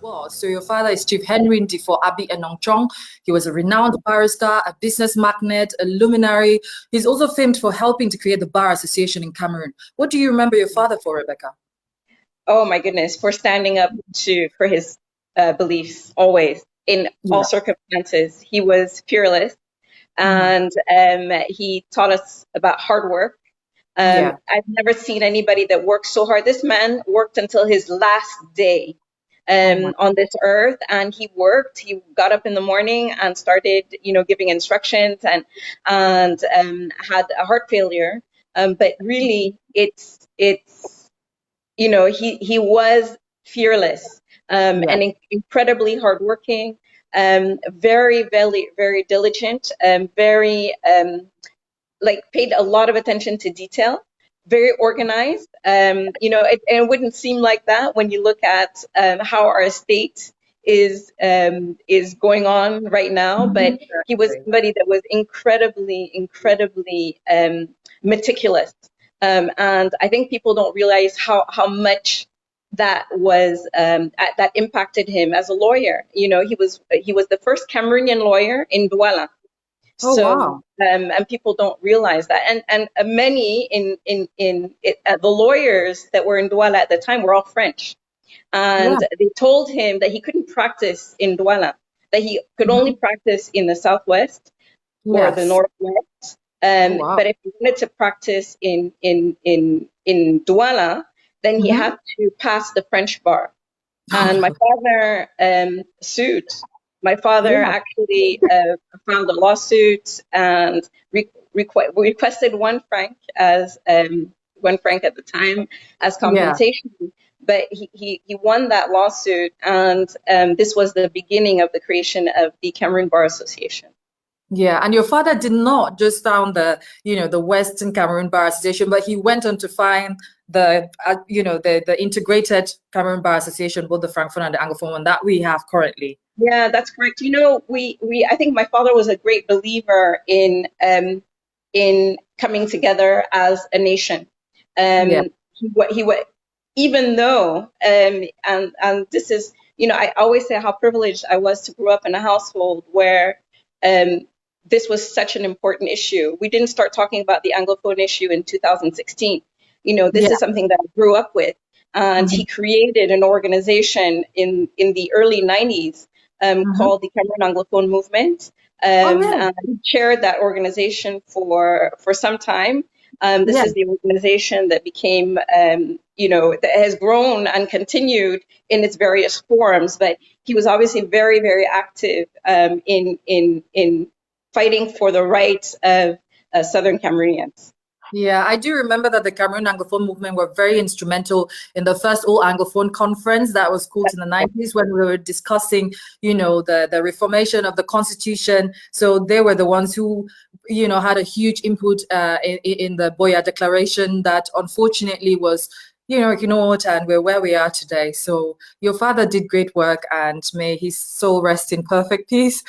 was. So your father is Chief Henry Ndifo Abi Enongchong. He was a renowned barrister, a business magnate, a luminary. He's also famed for helping to create the Bar Association in Cameroon. What do you remember your father for, Rebecca? Oh my goodness, for standing up for his beliefs always in all circumstances. He was fearless, and he taught us about hard work. I've never seen anybody that worked so hard. This man worked until his last day on this earth, and he worked. He got up in the morning and started, giving instructions, and had a heart failure. But really, it's he was fearless and incredibly hardworking, very, very, very diligent, very paid a lot of attention to detail, very organized. It wouldn't seem like that when you look at how our state is going on right now, but he was somebody that was incredibly, incredibly meticulous. And I think people don't realize how much that was that impacted him as a lawyer. He was the first Cameroonian lawyer in Douala. And people don't realize that. And many the lawyers that were in Douala at the time were all French. And they told him that he couldn't practice in Douala, that he could only practice in the Southwest or the Northwest. But if he wanted to practice in Douala, then he had to pass the French bar. And my father sued. My father actually filed a lawsuit and requested £1 as £1 at the time as compensation. But he won that lawsuit, and this was the beginning of the creation of the Cameroon Bar Association. Yeah, and your father did not just found the Western Cameroon Bar Association, but he went on to find the integrated Cameroon Bar Association, both the Francophone and the Anglophone one that we have currently. Yeah, that's correct. I think my father was a great believer in coming together as a nation. Even though and this is, I always say how privileged I was to grow up in a household where this was such an important issue. We didn't start talking about the Anglophone issue in 2016. This is something that I grew up with. And he created an organization in the early 90s called the Cameroon Anglophone Movement. And he chaired that organization for some time. This is the organization that became, that has grown and continued in its various forms. But he was obviously very, very active in fighting for the rights of Southern Cameroonians. Yeah, I do remember that the Cameroon Anglophone movement were very instrumental in the first All Anglophone conference that was called in the 90s when we were discussing, the reformation of the constitution. So they were the ones who, had a huge input in the Boya Declaration that unfortunately was, ignored, and we're where we are today. So your father did great work, and may his soul rest in perfect peace.